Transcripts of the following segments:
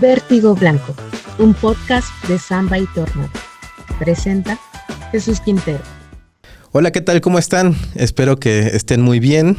Vértigo Blanco, un podcast de Samba y Tornado. Presenta Jesús Quintero. Hola, ¿qué tal? ¿Cómo están? Espero que estén muy bien.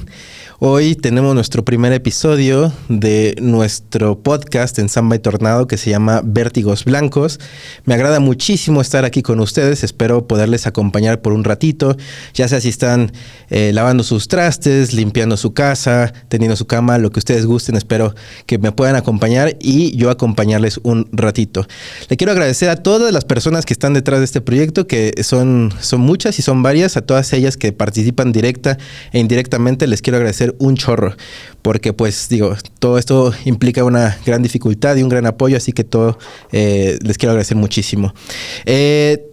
Hoy tenemos nuestro primer episodio de nuestro podcast en Samba y Tornado que se llama Vértigos Blancos. Me agrada muchísimo estar aquí con ustedes. Espero poderles acompañar por un ratito, ya sea si están lavando sus trastes, limpiando su casa, teniendo su cama, lo que ustedes gusten. Espero que me puedan acompañar y yo acompañarles un ratito. Le quiero agradecer a todas las personas que están detrás de este proyecto, que son muchas y son varias. A todas ellas que participan directa e indirectamente les quiero agradecer un chorro, porque pues digo, todo esto implica una gran dificultad y un gran apoyo, así que todo les quiero agradecer muchísimo.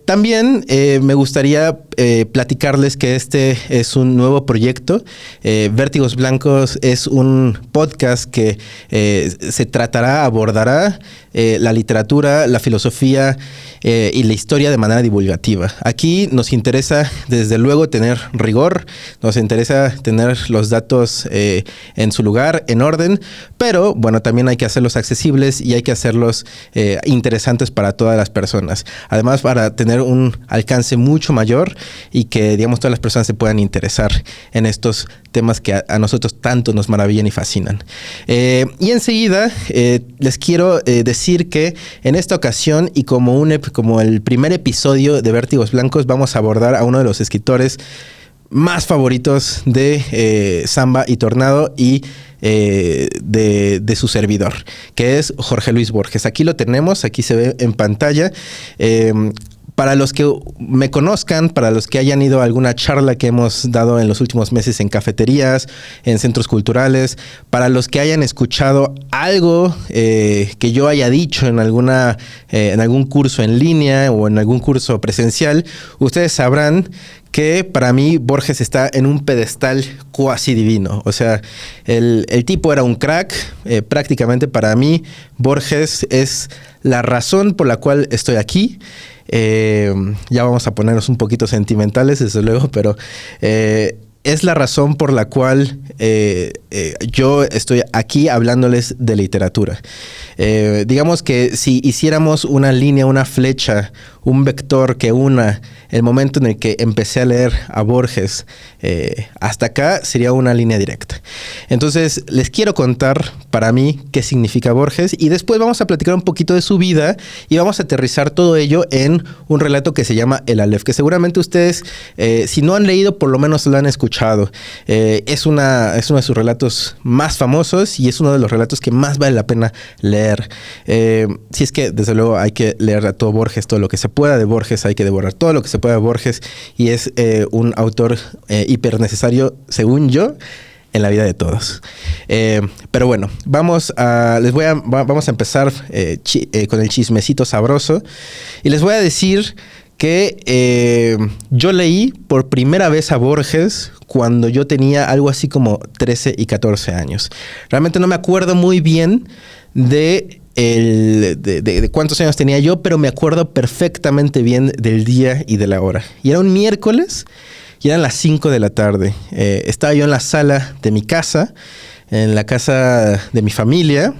También me gustaría platicarles que este es un nuevo proyecto. Vértigos Blancos es un podcast que abordará la literatura, la filosofía y la historia de manera divulgativa. Aquí nos interesa desde luego tener rigor, nos interesa tener los datos en su lugar, en orden, pero bueno, también hay que hacerlos accesibles y hay que hacerlos interesantes para todas las personas. Además, para tener un alcance mucho mayor y que, digamos, todas las personas se puedan interesar en estos temas que a nosotros tanto nos maravillan y fascinan. Y enseguida les quiero decir que en esta ocasión y como el primer episodio de Vértigos Blancos vamos a abordar a uno de los escritores más favoritos de Samba y Tornado y de su servidor, que es Jorge Luis Borges. Aquí lo tenemos, aquí se ve en pantalla. Para los que me conozcan, para los que hayan ido a alguna charla que hemos dado en los últimos meses en cafeterías, en centros culturales, para los que hayan escuchado algo que yo haya dicho en algún curso en línea o en algún curso presencial, ustedes sabrán que para mí Borges está en un pedestal cuasi divino. O sea, el tipo era un crack. Prácticamente para mí Borges es la razón por la cual estoy aquí. Ya vamos a ponernos un poquito sentimentales, desde luego, pero es la razón por la cual yo estoy aquí hablándoles de literatura. Digamos que si hiciéramos una línea, una flecha, un vector que una el momento en el que empecé a leer a Borges hasta acá, sería una línea directa. Entonces les quiero contar para mí qué significa Borges y después vamos a platicar un poquito de su vida y vamos a aterrizar todo ello en un relato que se llama El Aleph, que seguramente ustedes, si no han leído, por lo menos lo han escuchado. Es uno de sus relatos más famosos y es uno de los relatos que más vale la pena leer. Si es que desde luego hay que leer a todo Borges, todo lo que se pueda de Borges, hay que devorar todo lo que se pueda de Borges, y es un autor hiper necesario, según yo, en la vida de todos. Pero bueno, vamos a empezar con el chismecito sabroso y les voy a decir que yo leí por primera vez a Borges cuando yo tenía algo así como 13 y 14 años. Realmente no me acuerdo muy bien de cuántos años tenía yo, pero me acuerdo perfectamente bien del día y de la hora. Y era un miércoles y eran las 5 de la tarde. Estaba yo en la sala de mi casa, en la casa de mi familia,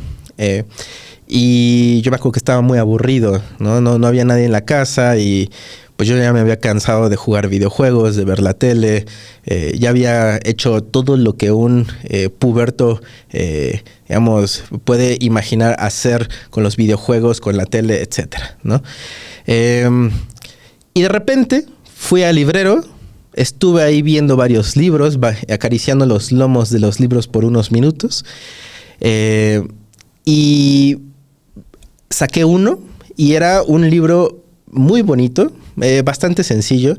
y yo me acuerdo que estaba muy aburrido, ¿no? No había nadie en la casa y pues yo ya me había cansado de jugar videojuegos, de ver la tele. Ya había hecho todo lo que un puberto, digamos, puede imaginar hacer con los videojuegos, con la tele, etcétera, ¿no? Y de repente fui al librero, estuve ahí viendo varios libros, acariciando los lomos de los libros por unos minutos, y saqué uno y era un libro muy bonito, bastante sencillo.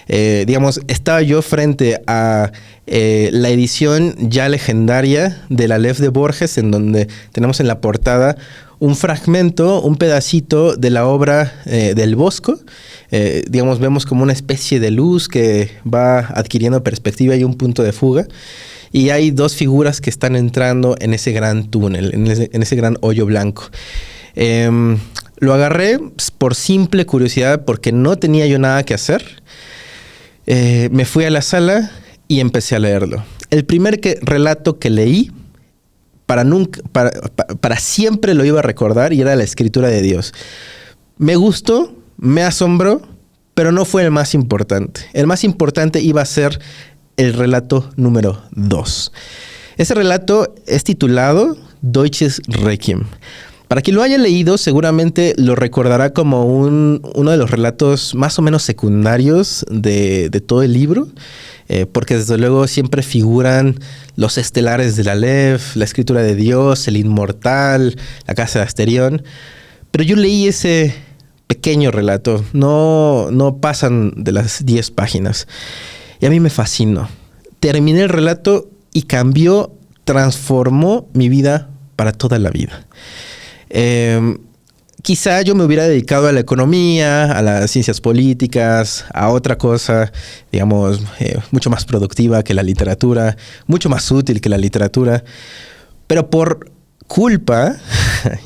Digamos, estaba yo frente a la edición ya legendaria del Aleph de Borges, en donde tenemos en la portada un fragmento, un pedacito de la obra del Bosco. Digamos, vemos como una especie de luz que va adquiriendo perspectiva y un punto de fuga. Y hay dos figuras que están entrando en ese gran túnel, en ese gran hoyo blanco. Lo agarré por simple curiosidad, porque no tenía yo nada que hacer. Me fui a la sala y empecé a leerlo. El primer relato que leí para siempre lo iba a recordar, y era la escritura de Dios. Me gustó, me asombró, pero no fue el más importante. El más importante iba a ser el relato número 2. Ese relato es titulado Deutsches Requiem. Para quien lo haya leído, seguramente lo recordará como uno de los relatos más o menos secundarios de todo el libro, porque desde luego siempre figuran los estelares del Aleph, la escritura de Dios, el inmortal, la casa de Asterión. Pero yo leí ese pequeño relato, no pasan de las 10 páginas, y a mí me fascinó. Terminé el relato y transformó mi vida para toda la vida. Quizá yo me hubiera dedicado a la economía, a las ciencias políticas, a otra cosa, digamos, mucho más productiva que la literatura, mucho más útil que la literatura, pero por culpa,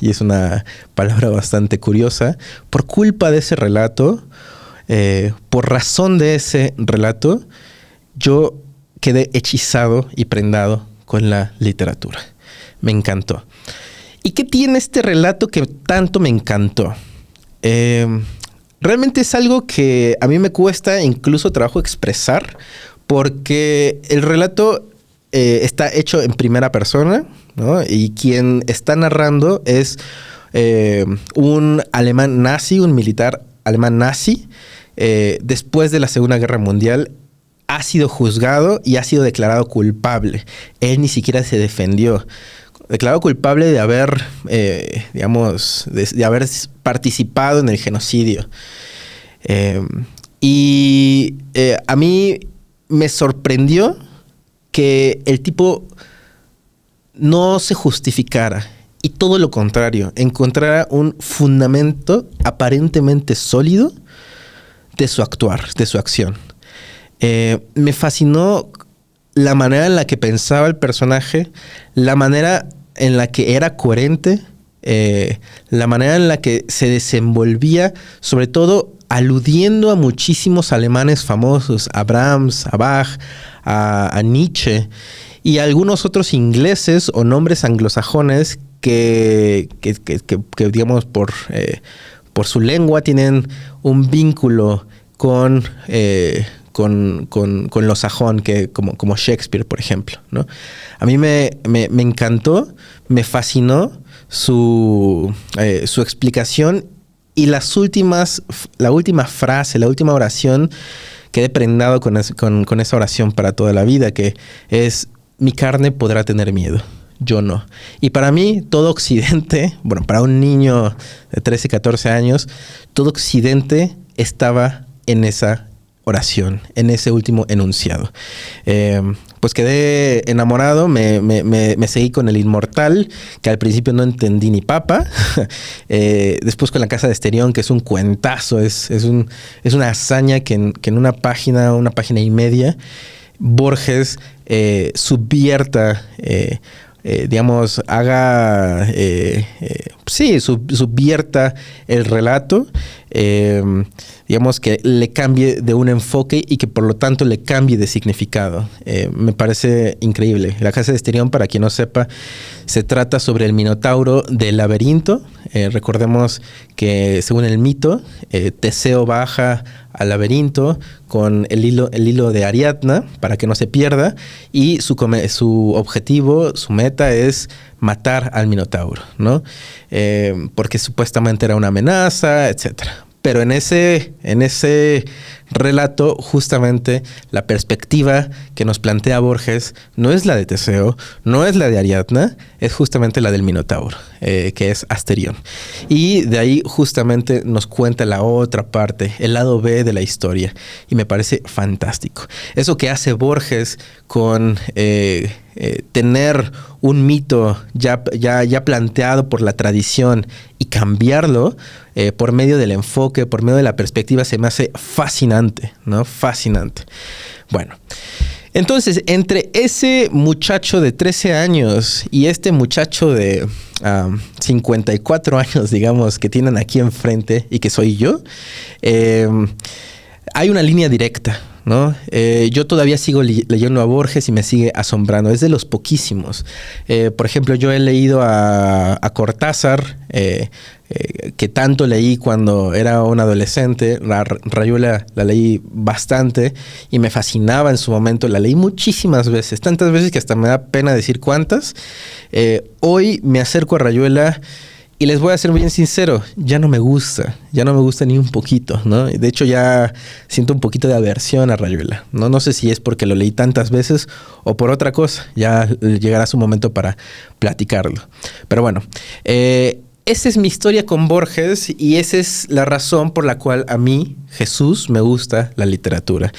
y es una palabra bastante curiosa, por culpa de ese relato, por razón de ese relato, yo quedé hechizado y prendado con la literatura. Me encantó. ¿Y qué tiene este relato que tanto me encantó? Realmente es algo que a mí me cuesta incluso trabajo expresar, porque el relato está hecho en primera persona, ¿no? Y quien está narrando es un alemán nazi, un militar alemán nazi, después de la Segunda Guerra Mundial. Ha sido juzgado y ha sido declarado culpable. Él ni siquiera se defendió. Declarado culpable de haber, de haber participado en el genocidio. A mí me sorprendió que el tipo no se justificara y todo lo contrario, encontrara un fundamento aparentemente sólido de su actuar, de su acción. Me fascinó la manera en la que pensaba el personaje, la manera en la que era coherente, la manera en la que se desenvolvía, sobre todo aludiendo a muchísimos alemanes famosos, a Brahms, a Bach, a Nietzsche y a algunos otros ingleses o nombres anglosajones que digamos, por su lengua tienen un vínculo con lo sajón, como Shakespeare, por ejemplo, ¿no? A mí me encantó, me fascinó su explicación y la última frase, la última oración, quedé prendado con esa oración para toda la vida, que es: mi carne podrá tener miedo, yo no. Y para mí, todo Occidente, bueno, para un niño de 13, 14 años, todo Occidente estaba en esa oración, en ese último enunciado. Pues quedé enamorado, me seguí con el inmortal, que al principio no entendí ni papa. Después con la casa de Asterión, que es un cuentazo, es una hazaña que en una página y media, Borges subvierta, subvierta el relato, digamos que le cambie de un enfoque y que por lo tanto le cambie de significado. Me parece increíble. La casa de Asterión, para quien no sepa, se trata sobre el Minotauro del laberinto. Recordemos que, según el mito, Teseo baja al laberinto con el hilo de Ariadna para que no se pierda, y su objetivo, su meta es matar al Minotauro, ¿no? Porque supuestamente era una amenaza, etcétera. Pero en ese relato, justamente, la perspectiva que nos plantea Borges no es la de Teseo, no es la de Ariadna, es justamente la del Minotauro, que es Asterión. Y de ahí justamente nos cuenta la otra parte, el lado B de la historia. Y me parece fantástico. Eso que hace Borges con tener un mito ya planteado por la tradición y cambiarlo por medio del enfoque, por medio de la perspectiva, se me hace fascinante, ¿no? Fascinante. Bueno, entonces, entre ese muchacho de 13 años y este muchacho de 54 años, digamos, que tienen aquí enfrente y que soy yo, hay una línea directa, ¿no? Yo todavía sigo leyendo a Borges y me sigue asombrando. Es de los poquísimos. Por ejemplo, yo he leído a Cortázar, que tanto leí cuando era un adolescente. Rayuela la leí bastante y me fascinaba en su momento. La leí muchísimas veces, tantas veces que hasta me da pena decir cuántas. Hoy me acerco a Rayuela y les voy a ser bien sincero, ya no me gusta ni un poquito, ¿no? De hecho ya siento un poquito de aversión a Rayuela, ¿no? No sé si es porque lo leí tantas veces o por otra cosa, ya llegará su momento para platicarlo. Pero bueno, esa es mi historia con Borges y esa es la razón por la cual a mí, Jesús, me gusta la literatura.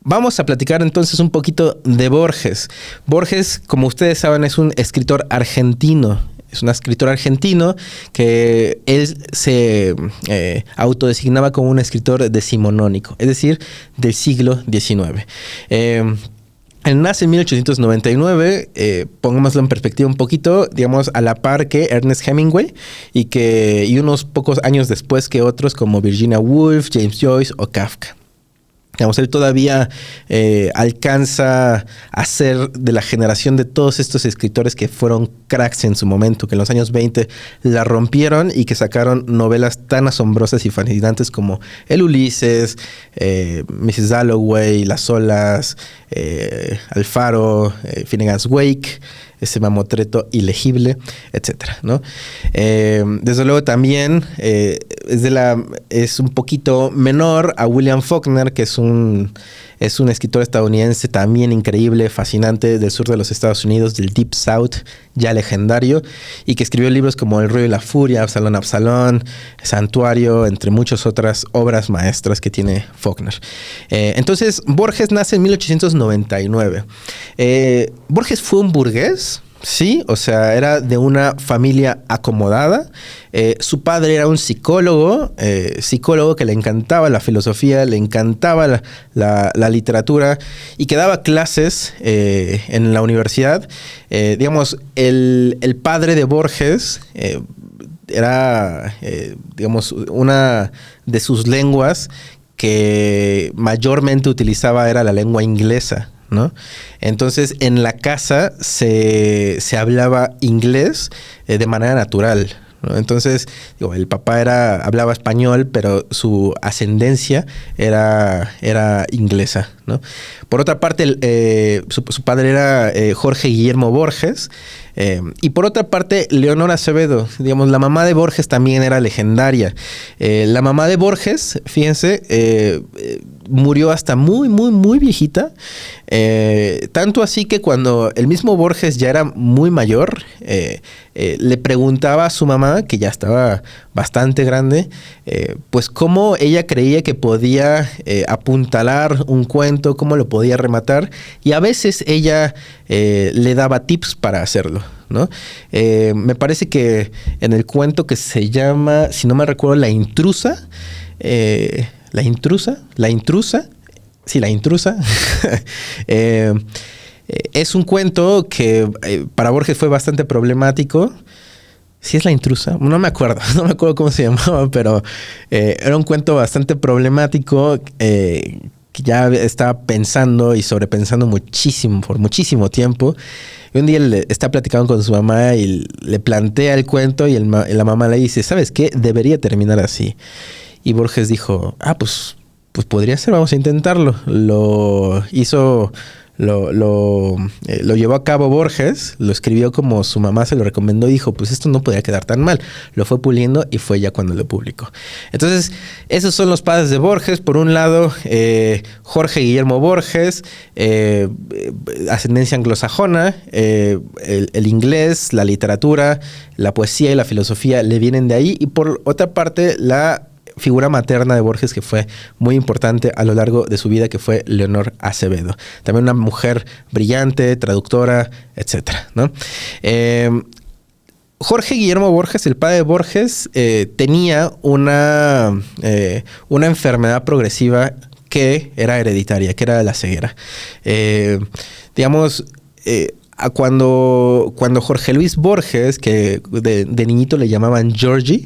Vamos a platicar entonces un poquito de Borges. Borges, como ustedes saben, es un escritor argentino. Es un escritor argentino que él se autodesignaba como un escritor decimonónico, es decir, del siglo XIX. Él nace en 1899, pongámoslo en perspectiva un poquito, digamos, a la par que Ernest Hemingway y unos pocos años después que otros como Virginia Woolf, James Joyce o Kafka. Digamos, él todavía alcanza a ser de la generación de todos estos escritores que fueron cracks en su momento, que en los años 20 la rompieron y que sacaron novelas tan asombrosas y fascinantes como El Ulises, Mrs. Dalloway, Las Olas, Alfaro, Finnegan's Wake, ese mamotreto ilegible, etcétera, ¿no? Desde luego también es un poquito menor a William Faulkner, que es un escritor estadounidense también increíble, fascinante, del sur de los Estados Unidos, del Deep South, ya legendario, y que escribió libros como El Ruido y la Furia, Absalón, Absalón, Santuario, entre muchas otras obras maestras que tiene Faulkner. Entonces, Borges nace en 1899. Borges fue un burgués, sí, o sea, era de una familia acomodada. Su padre era un psicólogo que le encantaba la filosofía, le encantaba la literatura y que daba clases en la universidad. Digamos, el padre de Borges era, digamos, una de sus lenguas que mayormente utilizaba era la lengua inglesa, ¿no? Entonces, en la casa se hablaba inglés de manera natural, ¿no? Entonces, digo, el papá hablaba español, pero su ascendencia era inglesa, ¿no? Por otra parte, su padre era Jorge Guillermo Borges, y por otra parte, Leonor Acevedo. Digamos, la mamá de Borges también era legendaria. La mamá de Borges, fíjense, murió hasta muy, muy, muy viejita. Tanto así que cuando el mismo Borges ya era muy mayor, le preguntaba a su mamá, que ya estaba bastante grande, pues cómo ella creía que podía apuntalar un cuento, cómo lo podía rematar, y a veces ella le daba tips para hacerlo, ¿no? Me parece que en el cuento que se llama, si no me recuerdo, La Intrusa, es un cuento que para Borges fue bastante problemático. ¿Sí es La Intrusa? No me acuerdo cómo se llamaba, pero era un cuento bastante problemático que ya estaba pensando y sobrepensando muchísimo, por muchísimo tiempo. Y un día está platicando con su mamá y le plantea el cuento y la mamá le dice, ¿sabes qué? Debería terminar así. Y Borges dijo, pues podría ser, vamos a intentarlo. Lo llevó a cabo Borges, lo escribió como su mamá se lo recomendó y dijo, pues esto no podía quedar tan mal. Lo fue puliendo y fue ya cuando lo publicó. Entonces, esos son los padres de Borges. Por un lado, Jorge Guillermo Borges, ascendencia anglosajona, el inglés, la literatura, la poesía y la filosofía le vienen de ahí. Y por otra parte, la figura materna de Borges que fue muy importante a lo largo de su vida, que fue Leonor Acevedo. También una mujer brillante, traductora, etcétera, ¿no? Jorge Guillermo Borges, el padre de Borges, tenía una enfermedad progresiva que era hereditaria, que era la ceguera. Cuando Jorge Luis Borges, que de niñito le llamaban Georgie,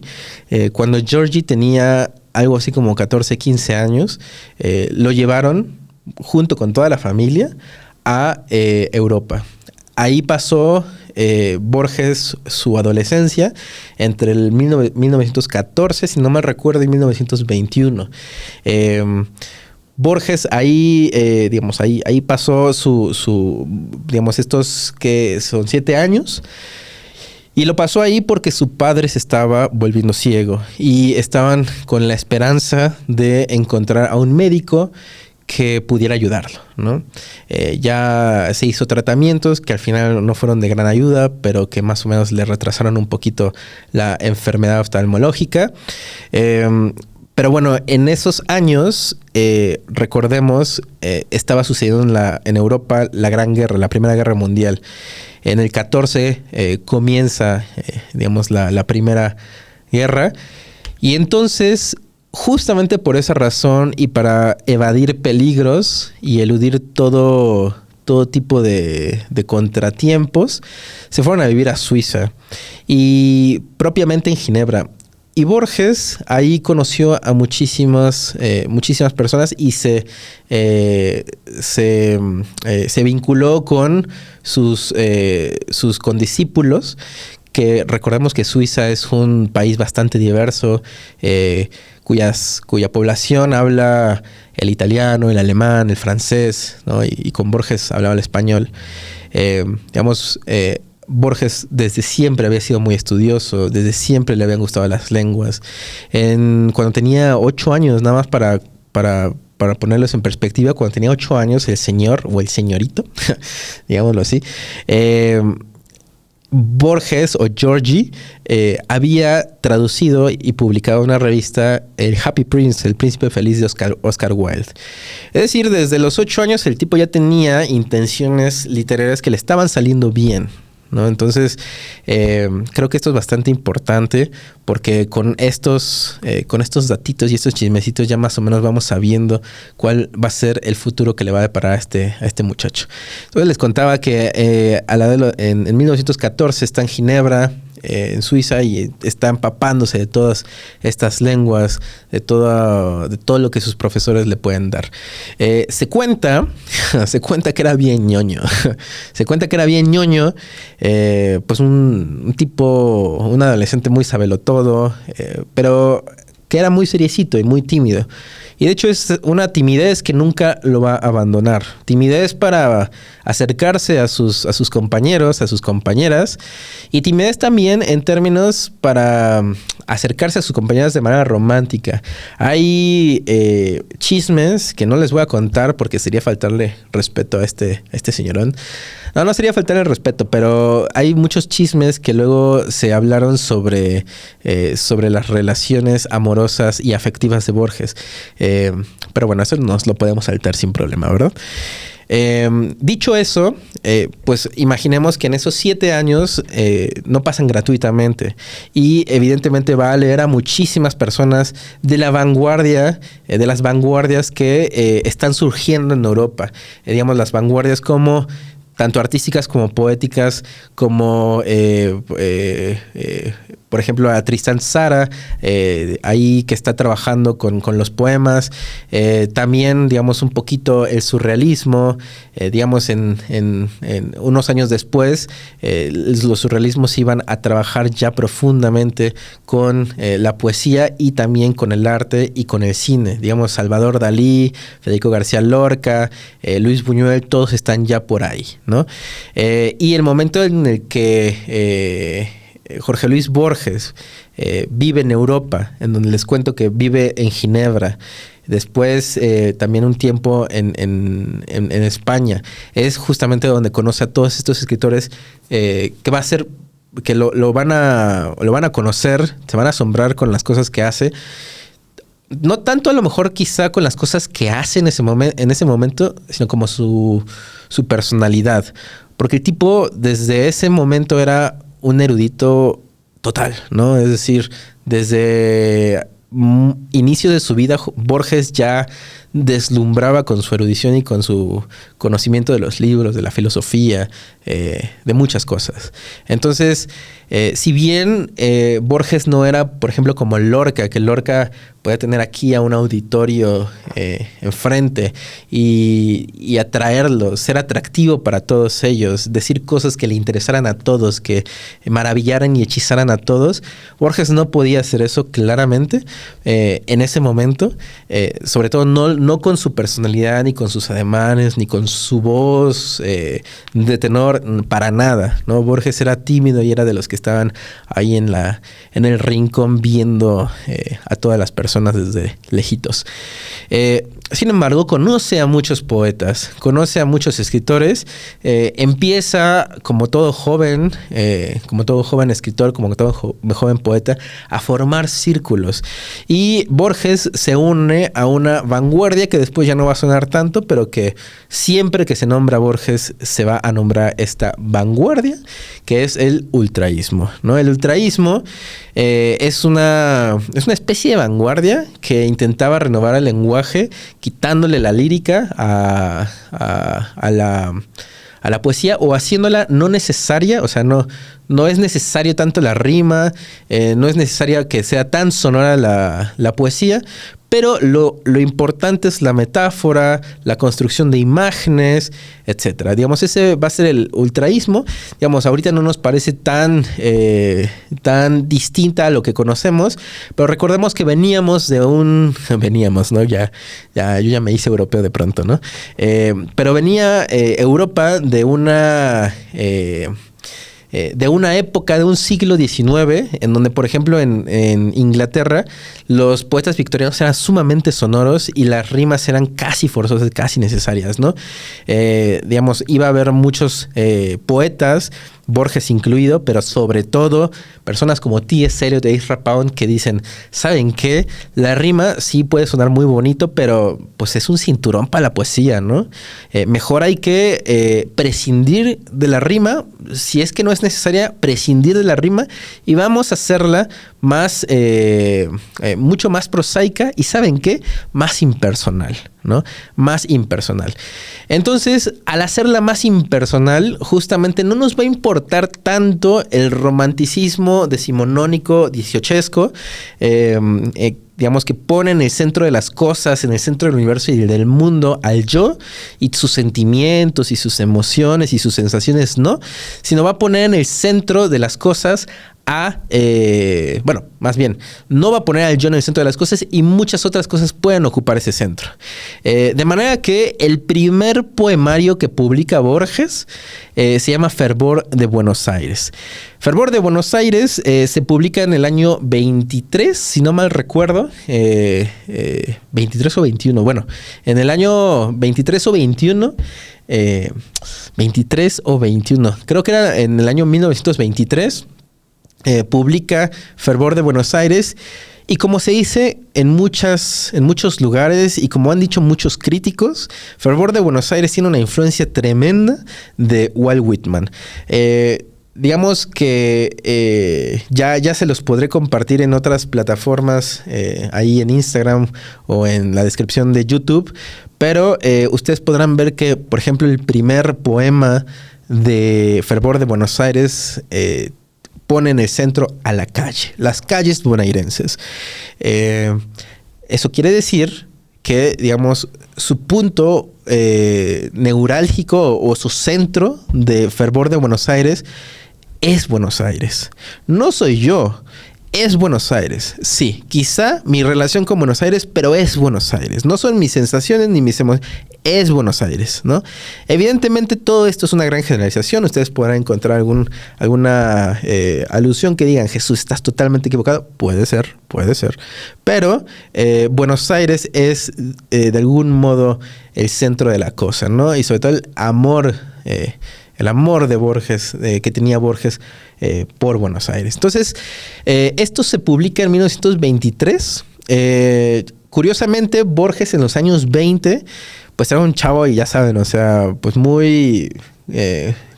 cuando Georgie tenía algo así como 14, 15 años, lo llevaron junto con toda la familia a Europa. Ahí pasó Borges su adolescencia entre el 1914, si no me recuerdo, y 1921. Borges ahí, ahí pasó estos que son 7 años. Y lo pasó ahí porque su padre se estaba volviendo ciego y estaban con la esperanza de encontrar a un médico que pudiera ayudarlo, ¿no? Ya se hizo tratamientos que al final no fueron de gran ayuda, pero que más o menos le retrasaron un poquito la enfermedad oftalmológica. Pero bueno, en esos años, recordemos, estaba sucediendo en Europa la Gran Guerra, la Primera Guerra Mundial. En el 14 comienza, la Primera Guerra. Y entonces, justamente por esa razón y para evadir peligros y eludir todo tipo de contratiempos, se fueron a vivir a Suiza y propiamente en Ginebra. Y Borges ahí conoció a muchísimas personas y se vinculó con sus condiscípulos, que recordemos que Suiza es un país bastante diverso, cuya población habla el italiano, el alemán, el francés, ¿no? Y con Borges hablaba el español. Borges desde siempre había sido muy estudioso, desde siempre le habían gustado las lenguas. Cuando tenía 8 años, nada más para ponerlos en perspectiva, cuando tenía 8 años, el señor o el señorito, digámoslo así, Borges o Georgie había traducido y publicado en una revista el Happy Prince, el príncipe feliz de Oscar Wilde. Es decir, desde los 8 años el tipo ya tenía intenciones literarias que le estaban saliendo bien, ¿no? Entonces, creo que esto es bastante importante porque con estos datitos y estos chismecitos ya más o menos vamos sabiendo cuál va a ser el futuro que le va a deparar a este muchacho. Entonces les contaba que en 1914 está en Ginebra, en Suiza, y está empapándose de todas estas lenguas, de todo lo que sus profesores le pueden dar. Se cuenta que era bien ñoño. Se cuenta que era bien ñoño, pues un adolescente muy sabelotodo, pero que era muy seriecito y muy tímido. Y de hecho es una timidez que nunca lo va a abandonar. Timidez para acercarse a sus compañeros, a sus compañeras. Y timidez también en términos para acercarse a sus compañeras de manera romántica. Hay chismes que no les voy a contar porque sería faltarle respeto a este señorón. No sería faltarle respeto, pero hay muchos chismes que luego se hablaron sobre las relaciones amorosas y afectivas de Borges. Pero bueno, eso nos lo podemos saltar sin problema, ¿verdad? Dicho eso, pues imaginemos que en esos 7 años no pasan gratuitamente y evidentemente va a leer a muchísimas personas de la vanguardia, de las vanguardias que están surgiendo en Europa. Las vanguardias como tanto artísticas como poéticas, como por ejemplo a Tristan Tzara, ahí que está trabajando con los poemas, también un poquito el surrealismo, en unos años después los surrealismos iban a trabajar ya profundamente con la poesía y también con el arte y con el cine. Salvador Dalí, Federico García Lorca, Luis Buñuel, todos están ya por ahí, ¿no? Y el momento en el que Jorge Luis Borges vive en Europa, en donde les cuento que vive en Ginebra, después también un tiempo en España, es justamente donde conoce a todos estos escritores que va a ser, que lo van a conocer, se van a asombrar con las cosas que hace. No tanto a lo mejor quizá con las cosas que hace en ese momento, sino como su personalidad. Porque el tipo desde ese momento era un erudito total, ¿no? Es decir, desde inicio de su vida, Borges ya deslumbraba con su erudición y con su conocimiento de los libros, de la filosofía, de muchas cosas. Entonces, si bien Borges no era, por ejemplo, como Lorca, que Lorca podía tener aquí a un auditorio enfrente y atraerlos, ser atractivo para todos ellos, decir cosas que le interesaran a todos, que maravillaran y hechizaran a todos, Borges no podía hacer eso claramente en ese momento, sobre todo no con su personalidad, ni con sus ademanes, ni con su voz de tenor, para nada, ¿no? Borges era tímido y era de los que estaban ahí en el rincón viendo a todas las personas desde lejitos. Sin embargo, conoce a muchos poetas, conoce a muchos escritores, empieza como todo joven escritor, como todo joven poeta, a formar círculos. Y Borges se une a una vanguardia que después ya no va a sonar tanto, pero que siempre que se nombra Borges se va a nombrar esta vanguardia, que es el ultraísmo, ¿no? El ultraísmo es una especie de vanguardia que intentaba renovar el lenguaje, quitándole la lírica a la poesía o haciéndola no necesaria, o sea, no es necesario tanto la rima, no es necesaria que sea tan sonora la poesía, pero lo importante es la metáfora, la construcción de imágenes, etcétera. Digamos, ese va a ser el ultraísmo. Digamos, ahorita no nos parece tan distinta a lo que conocemos, pero recordemos que veníamos, ¿no? Yo ya me hice europeo de pronto, ¿no? Pero venía Europa de una época, de un siglo XIX, en donde, por ejemplo, en Inglaterra, los poetas victorianos eran sumamente sonoros y las rimas eran casi forzosas, casi necesarias, ¿no? Digamos, iba a haber muchos poetas, Borges incluido, pero sobre todo personas como T.S. Eliot e Ezra Pound que dicen, ¿saben qué? La rima sí puede sonar muy bonito, pero pues es un cinturón para la poesía, ¿no? Mejor hay que prescindir de la rima, si es que no es necesaria prescindir de la rima, y vamos a hacerla más, mucho más prosaica y, ¿saben qué? Más impersonal, ¿no? Más impersonal. Entonces, al hacerla más impersonal, justamente no nos va a importar tanto el romanticismo decimonónico, dieciochesco, digamos, que pone en el centro de las cosas, en el centro del universo y del mundo al yo y sus sentimientos y sus emociones y sus sensaciones, no, sino va a poner en el centro de las cosas más bien, no va a poner al yo en el centro de las cosas y muchas otras cosas pueden ocupar ese centro. De manera que el primer poemario que publica Borges se llama Fervor de Buenos Aires. Fervor de Buenos Aires se publica en el año 23, si no mal recuerdo, 23 o 21, bueno, en el año 23 o 21, 23 o 21, creo que era en el año 1923, publica Fervor de Buenos Aires. Y como se dice en muchos lugares y como han dicho muchos críticos, Fervor de Buenos Aires tiene una influencia tremenda de Walt Whitman. Digamos que ya se los podré compartir en otras plataformas, ahí en Instagram o en la descripción de YouTube, pero ustedes podrán ver que, por ejemplo, el primer poema de Fervor de Buenos Aires pone en el centro a la calle, las calles bonaerenses. Eso quiere decir que, digamos, su punto neurálgico o su centro de Fervor de Buenos Aires es Buenos Aires. No soy yo, es Buenos Aires. Sí, quizá mi relación con Buenos Aires, pero es Buenos Aires. No son mis sensaciones ni mis emociones, es Buenos Aires, ¿no? Evidentemente todo esto es una gran generalización. Ustedes podrán encontrar alguna alusión que digan, Jesús, estás totalmente equivocado. Puede ser. Pero Buenos Aires es de algún modo el centro de la cosa, ¿no? Y sobre todo el amor de Borges, que tenía Borges por Buenos Aires. Entonces, esto se publica en 1923. Curiosamente, Borges en los años 20, pues era un chavo y ya saben, o sea, pues muy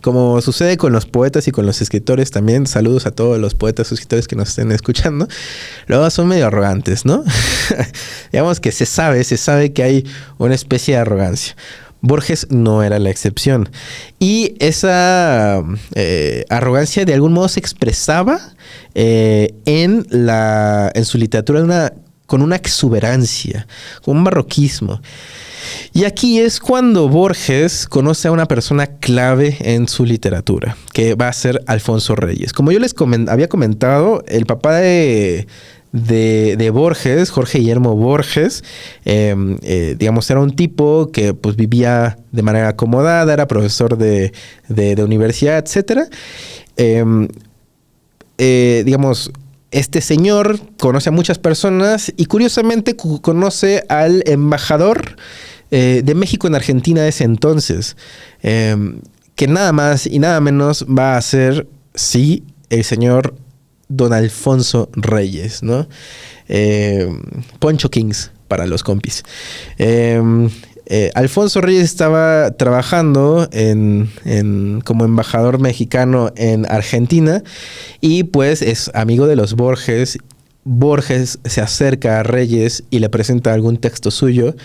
como sucede con los poetas y con los escritores también, saludos a todos los poetas y escritores que nos estén escuchando, luego son medio arrogantes, ¿no? Digamos que se sabe que hay una especie de arrogancia. Borges no era la excepción. Y esa arrogancia de algún modo se expresaba en su literatura con una exuberancia, con un barroquismo. Y aquí es cuando Borges conoce a una persona clave en su literatura, que va a ser Alfonso Reyes. Como yo les había comentado, el papá de Borges, Jorge Guillermo Borges, digamos, era un tipo que pues vivía de manera acomodada, era profesor de universidad, etcétera. Digamos, este señor conoce a muchas personas y curiosamente conoce al embajador de México en Argentina de ese entonces, que nada más y nada menos va a ser, sí, el señor Don Alfonso Reyes, ¿no? Poncho Kings para los compis. Alfonso Reyes estaba trabajando como embajador mexicano en Argentina y pues es amigo de los Borges. Borges se acerca a Reyes y le presenta algún texto suyo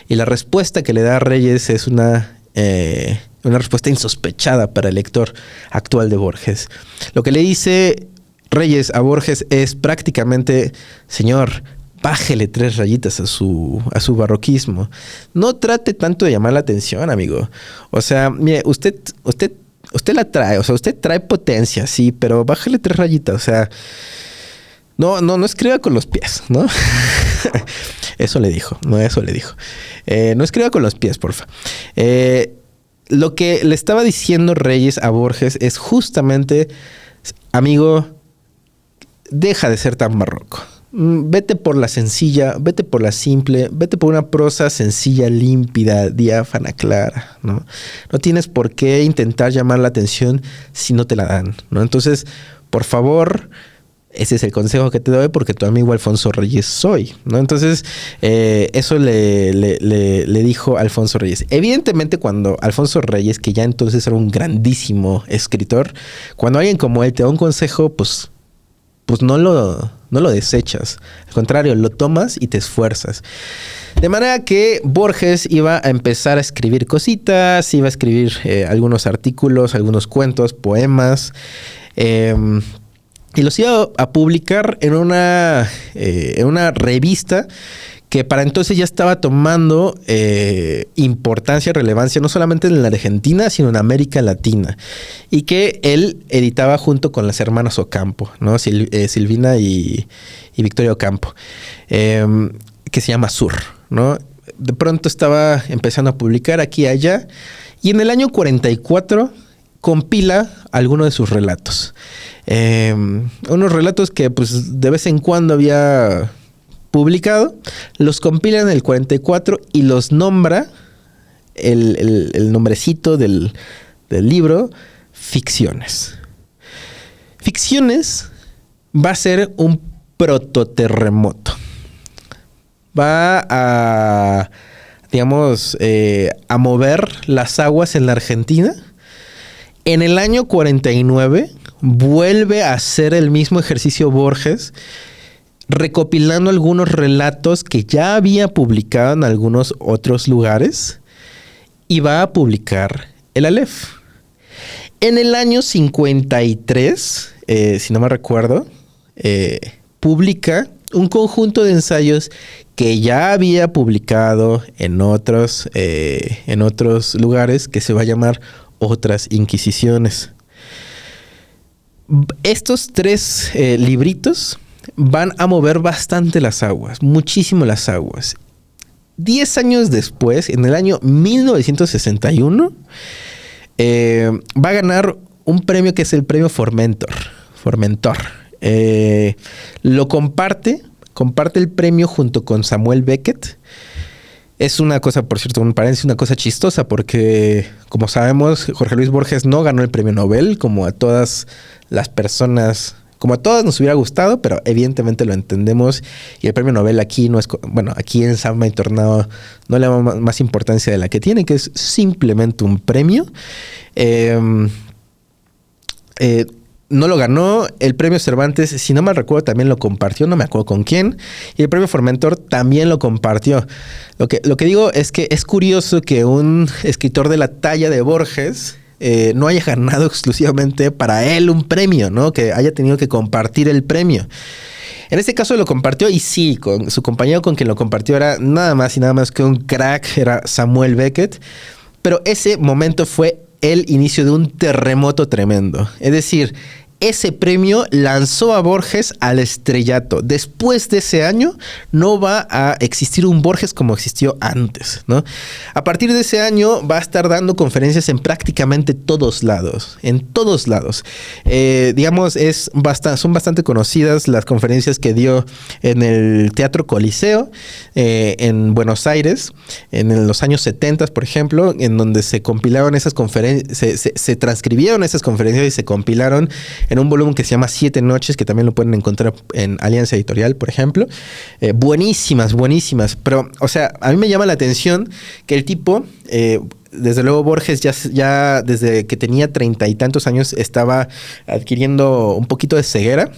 y la respuesta que le da a Reyes es una respuesta insospechada para el lector actual de Borges. Lo que le dice Reyes a Borges es prácticamente: señor, bájele 3 rayitas a su barroquismo. No trate tanto de llamar la atención, amigo. O sea, mire, usted la trae, o sea, usted trae potencia, sí, pero bájele 3 rayitas, o sea, no escriba con los pies, ¿no? Eso le dijo. No escriba con los pies, porfa. Lo que le estaba diciendo Reyes a Borges es justamente: amigo, deja de ser tan barroco. Vete por la sencilla, vete por la simple, vete por una prosa sencilla, límpida, diáfana, clara, ¿no? No tienes por qué intentar llamar la atención si no te la dan, ¿no? Entonces, por favor, ese es el consejo que te doy porque tu amigo Alfonso Reyes soy, ¿no? Entonces, eso le dijo Alfonso Reyes. Evidentemente, cuando Alfonso Reyes, que ya entonces era un grandísimo escritor, cuando alguien como él te da un consejo, pues no lo desechas. Al contrario, lo tomas y te esfuerzas. De manera que Borges iba a empezar a escribir cositas, iba a escribir algunos artículos, algunos cuentos, poemas, y los iba a publicar en una revista que para entonces ya estaba tomando importancia, relevancia, no solamente en la Argentina, sino en América Latina. Y que él editaba junto con las hermanas Ocampo, ¿no? Silvina y Victoria Ocampo, que se llama Sur, ¿no? De pronto estaba empezando a publicar aquí y allá. Y en el año 44 compila algunos de sus relatos. Unos relatos que pues de vez en cuando había publicado, los compila en el 44 y los nombra, el nombrecito del libro, Ficciones. Ficciones va a ser un prototerremoto. Va a, digamos, a mover las aguas en la Argentina. En el año 49 vuelve a hacer el mismo ejercicio Borges, recopilando algunos relatos que ya había publicado en algunos otros lugares y va a publicar el Aleph. En el año 53, si no me recuerdo, publica un conjunto de ensayos que ya había publicado en otros lugares, que se va a llamar Otras Inquisiciones. Estos 3 libritos van a mover bastante las aguas, muchísimo las aguas. 10 años después, en el año 1961, va a ganar un premio que es el premio Formentor. Lo comparte el premio junto con Samuel Beckett. Es una cosa, por cierto, un paréntesis, una cosa chistosa, porque como sabemos, Jorge Luis Borges no ganó el premio Nobel, como a todas las personas como a todos nos hubiera gustado, pero evidentemente lo entendemos y el premio Nobel aquí no es, bueno, aquí en Samba y Tornado no le damos más importancia de la que tiene, que es simplemente un premio. No lo ganó. El premio Cervantes, si no mal recuerdo, también lo compartió, no me acuerdo con quién. Y el premio Formentor también lo compartió. Lo que digo es que es curioso que un escritor de la talla de Borges no haya ganado exclusivamente para él un premio, ¿no? Que haya tenido que compartir el premio. En este caso lo compartió y sí, con su compañero con quien lo compartió era nada más y nada más que un crack, era Samuel Beckett. Pero ese momento fue el inicio de un terremoto tremendo. Es decir, ese premio lanzó a Borges al estrellato. Después de ese año no va a existir un Borges como existió antes, ¿no? A partir de ese año va a estar dando conferencias en prácticamente todos lados. En todos lados. Digamos, son bastante conocidas las conferencias que dio en el Teatro Coliseo en Buenos Aires en los años 70, por ejemplo, en donde se compilaron esas conferencias, se transcribieron esas conferencias y se compilaron en un volumen que se llama 7 noches, que también lo pueden encontrar en Alianza Editorial, por ejemplo. Buenísimas. Pero, o sea, a mí me llama la atención que el tipo, desde luego Borges ya desde que tenía 30 y tantos años estaba adquiriendo un poquito de ceguera.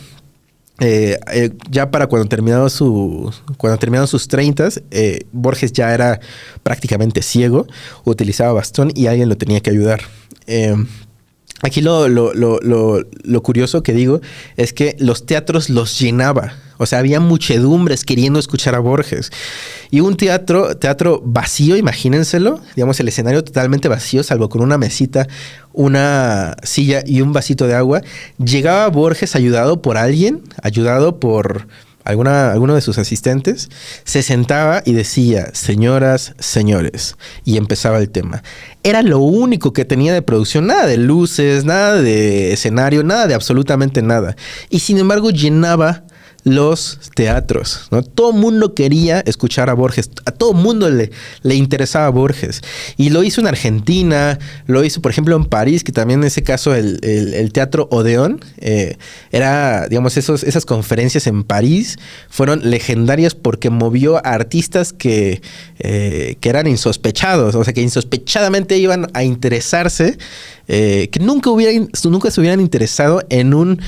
Ya para cuando terminaron sus 30, Borges ya era prácticamente ciego, utilizaba bastón y alguien lo tenía que ayudar. Aquí lo curioso que digo es que los teatros los llenaba. O sea, había muchedumbres queriendo escuchar a Borges. Y un teatro vacío, imagínenselo. Digamos, el escenario totalmente vacío, salvo con una mesita, una silla y un vasito de agua. Llegaba Borges ayudado por alguien, ayudado por alguno de sus asistentes, se sentaba y decía, señoras, señores, y empezaba el tema. Era lo único que tenía de producción, nada de luces, nada de escenario, nada de absolutamente nada. Y sin embargo llenaba los teatros, ¿no? Todo el mundo quería escuchar a Borges, a todo el mundo le interesaba a Borges. Y lo hizo en Argentina, lo hizo, por ejemplo, en París, que también en ese caso el Teatro Odeón era, digamos, esas conferencias en París fueron legendarias porque movió a artistas que eran insospechados, o sea, que insospechadamente iban a interesarse, que nunca se hubieran interesado en un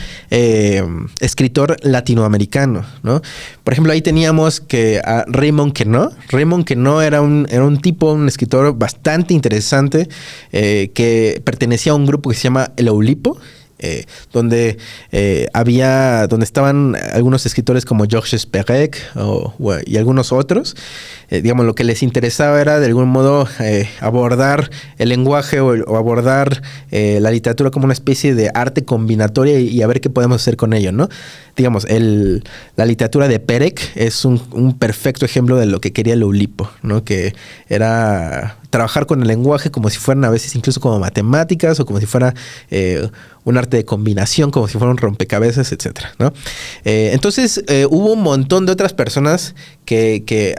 escritor latinoamericano, ¿no? Por ejemplo, ahí teníamos que a Raymond Queneau. Raymond Queneau era un escritor bastante interesante que pertenecía a un grupo que se llama El Oulipo. Donde estaban algunos escritores como Georges Perec y algunos otros. Digamos, lo que les interesaba era de algún modo abordar el lenguaje o abordar la literatura como una especie de arte combinatoria y a ver qué podemos hacer con ello, ¿no? Digamos, la literatura de Perec es un perfecto ejemplo de lo que quería el Oulipo, ¿no? Que era trabajar con el lenguaje como si fueran a veces incluso como matemáticas o como si fuera un arte de combinación, como si fuera un rompecabezas, etcétera, ¿no? Entonces hubo un montón de otras personas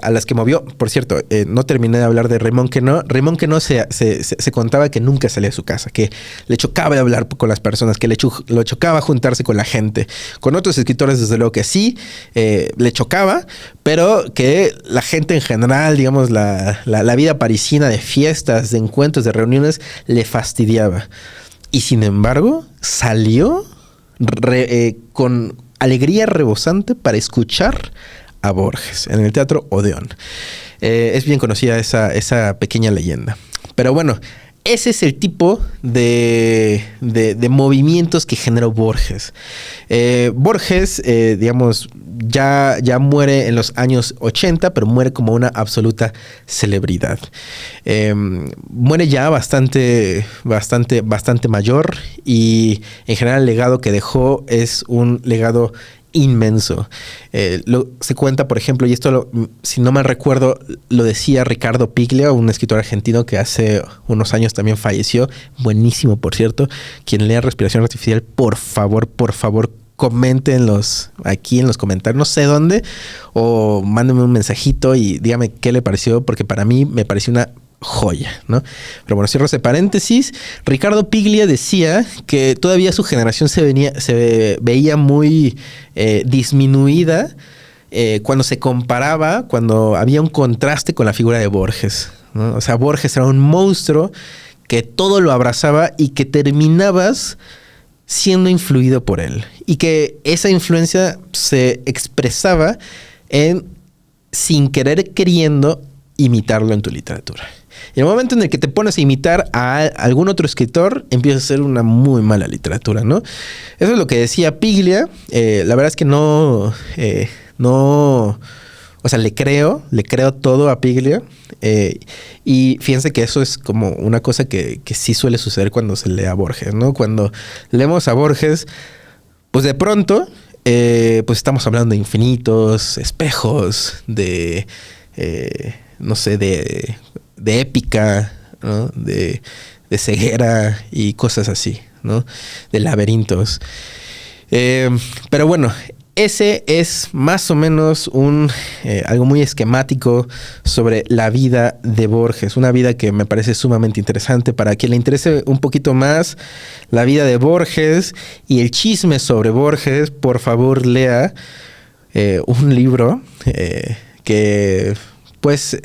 a las que movió. Por cierto, no terminé de hablar de Raymond Queneau. Raymond Queneau se contaba que nunca salía de su casa, que le chocaba hablar con las personas, que lo chocaba juntarse con la gente. Con otros escritores, desde luego que sí, le chocaba, pero que la gente en general, digamos, la vida parisina de fiestas, de encuentros, de reuniones, le fastidiaba. Y sin embargo, salió con alegría rebosante para escuchar a Borges en el Teatro Odeón. Es bien conocida esa pequeña leyenda. Pero bueno, ese es el tipo de movimientos que generó Borges. Borges, digamos, ya muere en los años 80, pero muere como una absoluta celebridad. Muere ya bastante mayor y en general el legado que dejó es un legado inmenso. Se cuenta, por ejemplo, y esto, si no mal recuerdo, lo decía Ricardo Piglia, un escritor argentino que hace unos años también falleció. Buenísimo, por cierto. Quien lea Respiración Artificial, por favor, coméntenlos aquí en los comentarios, no sé dónde, o mándenme un mensajito y dígame qué le pareció, porque para mí me pareció una joya, ¿no? Pero bueno, cierro ese paréntesis. Ricardo Piglia decía que todavía su generación se veía muy disminuida cuando se comparaba, cuando había un contraste con la figura de Borges, ¿no? O sea, Borges era un monstruo que todo lo abrazaba y que terminabas siendo influido por él. Y que esa influencia se expresaba en, sin querer queriendo, imitarlo en tu literatura. Y en el momento en el que te pones a imitar a algún otro escritor, empieza a ser una muy mala literatura, ¿no? Eso es lo que decía Piglia. La verdad es que no... O sea, le creo todo a Piglia. Y fíjense que eso es como una cosa que sí suele suceder cuando se lee a Borges, ¿no? Cuando leemos a Borges, pues de pronto, pues estamos hablando de infinitos, espejos, de... no sé, de épica, ¿no? De ceguera y cosas así, ¿no? De laberintos. Pero bueno, ese es más o menos algo muy esquemático sobre la vida de Borges. Una vida que me parece sumamente interesante. Para quien le interese un poquito más la vida de Borges y el chisme sobre Borges, por favor lea un libro que pues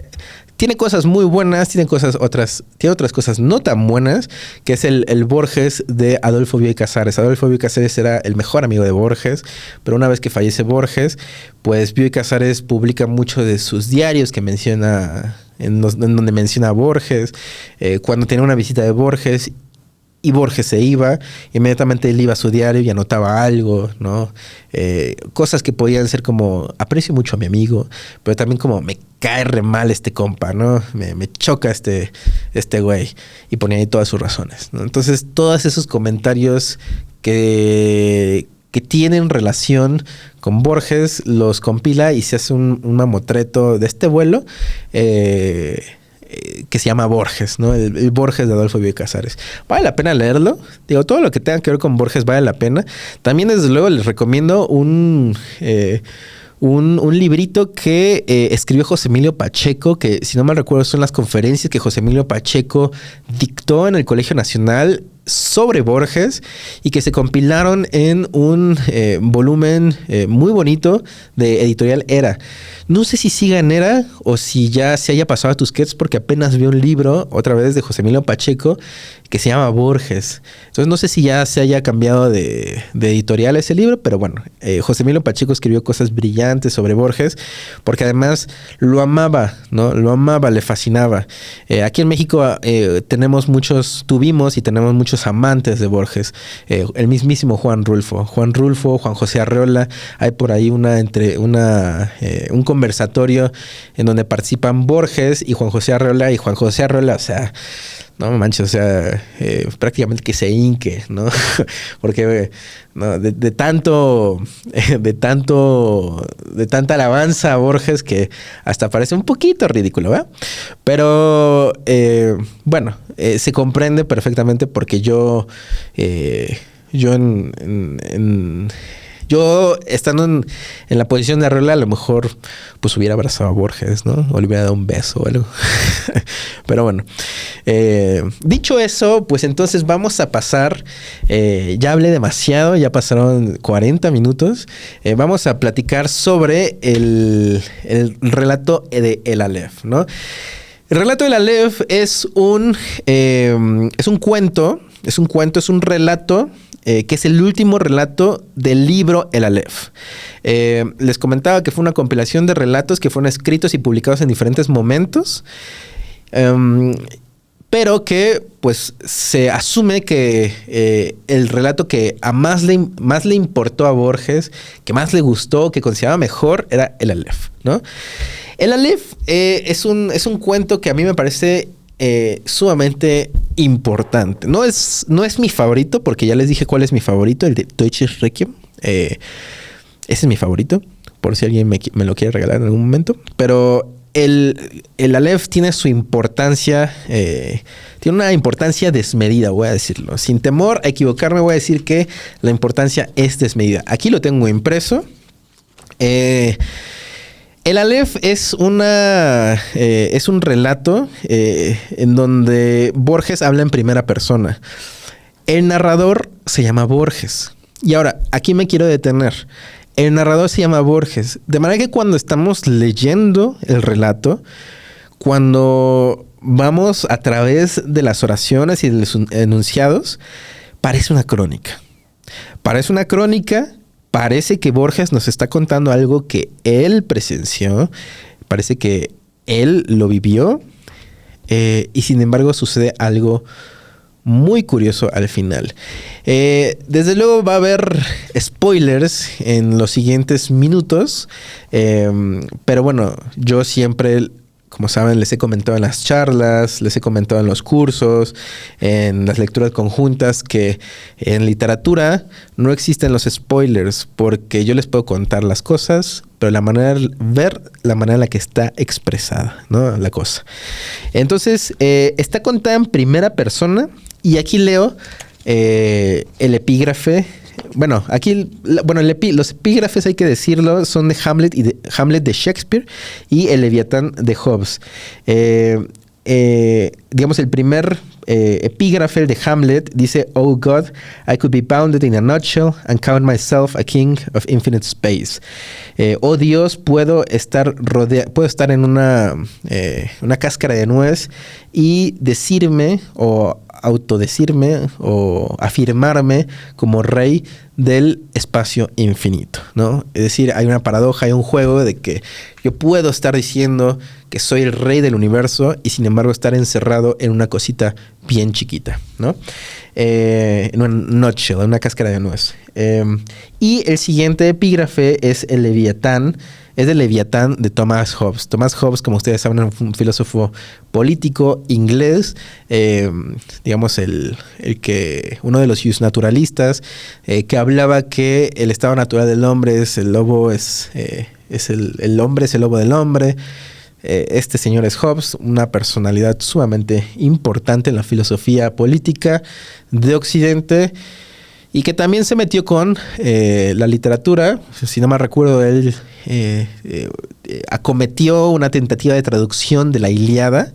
tiene cosas muy buenas, tiene otras cosas no tan buenas, que es el Borges de Adolfo Bioy Casares. Adolfo Bioy Casares era el mejor amigo de Borges, pero una vez que fallece Borges, pues Bioy Casares publica mucho de sus diarios que menciona, en donde menciona a Borges, cuando tenía una visita de Borges, y Borges se iba, inmediatamente él iba a su diario y anotaba algo, ¿no? Cosas que podían ser como, aprecio mucho a mi amigo, pero también como, me cae re mal este compa, ¿no? Me choca este güey. Y ponía ahí todas sus razones, ¿no? Entonces, todos esos comentarios que tienen relación con Borges, los compila y se hace un mamotreto de este vuelo, que se llama Borges, ¿no? El Borges de Adolfo Bioy Casares. Vale la pena leerlo. Digo, todo lo que tenga que ver con Borges vale la pena. También, desde luego, les recomiendo un librito que escribió José Emilio Pacheco, que, si no mal recuerdo, son las conferencias que José Emilio Pacheco dictó en el Colegio Nacional sobre Borges y que se compilaron en un volumen muy bonito de Editorial Era. No sé si siga en Era o si ya se haya pasado a Tusquets, porque apenas vi un libro otra vez de José Emilio Pacheco que se llama Borges. Entonces no sé si ya se haya cambiado de editorial ese libro, pero bueno, José Emilio Pacheco escribió cosas brillantes sobre Borges, porque además lo amaba, ¿no? Lo amaba, le fascinaba. Aquí en México tuvimos y tenemos muchos amantes de Borges. El mismísimo Juan Rulfo, Juan José Arreola. Hay por ahí un conversatorio en donde participan Borges y Juan José Arreola, o sea, no manches, o sea, prácticamente que se hinque, ¿no? Porque no, de tanta alabanza a Borges que hasta parece un poquito ridículo, ¿verdad? Pero bueno, se comprende perfectamente, porque yo estando en la posición de Arreola, a lo mejor pues hubiera abrazado a Borges, ¿no? O le hubiera dado un beso o algo. Pero bueno, dicho eso, pues entonces vamos a pasar, ya hablé demasiado, ya pasaron 40 minutos, vamos a platicar sobre el relato de El Aleph, ¿no? El relato del Aleph es un relato que es el último relato del libro El Aleph. Les comentaba que fue una compilación de relatos que fueron escritos y publicados en diferentes momentos, pero que pues se asume que el relato que más le importó a Borges, que más le gustó, que consideraba mejor, era El Aleph, ¿no? El Aleph es un cuento que a mí me parece sumamente importante. No es mi favorito, porque ya les dije cuál es mi favorito, el de Deutsches Requiem. Ese es mi favorito, por si alguien me lo quiere regalar en algún momento. Pero el Aleph tiene su importancia, tiene una importancia desmedida, voy a decirlo. Sin temor a equivocarme, voy a decir que la importancia es desmedida. Aquí lo tengo impreso. El Aleph es es un relato en donde Borges habla en primera persona. El narrador se llama Borges. Y ahora, aquí me quiero detener. El narrador se llama Borges. De manera que cuando estamos leyendo el relato, cuando vamos a través de las oraciones y de los enunciados, parece una crónica. Parece una crónica. Parece que Borges nos está contando algo que él presenció, parece que él lo vivió, y sin embargo sucede algo muy curioso al final. Desde luego va a haber spoilers en los siguientes minutos, pero bueno, yo siempre, como saben, les he comentado en las charlas, les he comentado en los cursos, en las lecturas conjuntas, que en literatura no existen los spoilers, porque yo les puedo contar las cosas, pero la manera de ver la manera en la que está expresada, ¿no? La cosa. Entonces, está contada en primera persona, y aquí leo el epígrafe. Bueno, aquí los epígrafes, hay que decirlo, son de Hamlet de Shakespeare y el Leviatán de Hobbes. Digamos, el primer epígrafe, el de Hamlet, dice: "Oh God, I could be bounded in a nutshell and count myself a king of infinite space." Oh Dios, puedo estar en una cáscara de nuez y decirme o autodecirme o afirmarme como rey del espacio infinito, ¿no? Es decir, hay una paradoja, hay un juego de que yo puedo estar diciendo que soy el rey del universo y sin embargo estar encerrado en una cosita bien chiquita, ¿no? En un nutshell, en una cáscara de nuez. Y el siguiente epígrafe es el Leviatán. Es el Leviatán de Thomas Hobbes. Thomas Hobbes, como ustedes saben, es un filósofo político inglés, digamos uno de los justnaturalistas, que hablaba que el estado natural del hombre es el lobo, el hombre es el lobo del hombre. Este señor es Hobbes, una personalidad sumamente importante en la filosofía política de Occidente, y que también se metió con la literatura. Si no me recuerdo, él acometió una tentativa de traducción de la Ilíada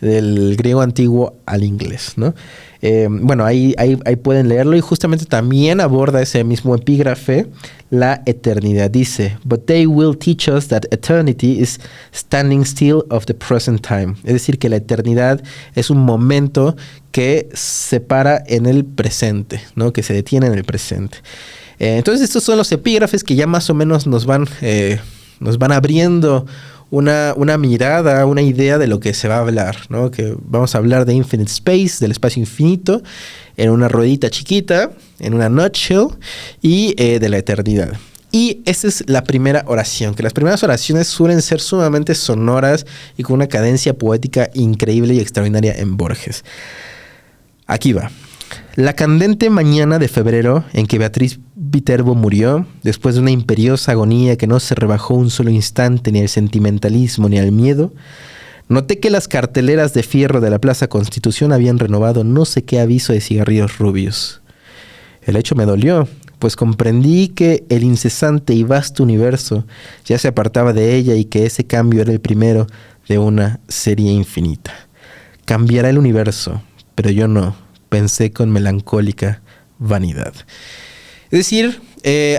del griego antiguo al inglés, ¿no? Bueno, ahí pueden leerlo, y justamente también aborda ese mismo epígrafe la eternidad. Dice: "But they will teach us that eternity is standing still of the present time." Es decir, que la eternidad es un momento que se para en el presente, ¿no? Que se detiene en el presente. Entonces, estos son los epígrafes que ya más o menos nos van abriendo una mirada, una idea de lo que se va a hablar, ¿no? Que vamos a hablar de infinite space, del espacio infinito, en una ruedita chiquita, en una nutshell, y de la eternidad. Y esa es la primera oración, que las primeras oraciones suelen ser sumamente sonoras y con una cadencia poética increíble y extraordinaria en Borges. Aquí va. La candente mañana de febrero en que Beatriz Viterbo murió, después de una imperiosa agonía que no se rebajó un solo instante ni al sentimentalismo ni al miedo, noté que las carteleras de fierro de la Plaza Constitución habían renovado no sé qué aviso de cigarrillos rubios. El hecho me dolió, pues comprendí que el incesante y vasto universo ya se apartaba de ella y que ese cambio era el primero de una serie infinita. Cambiará el universo, pero yo no, pensé con melancólica vanidad. Es decir,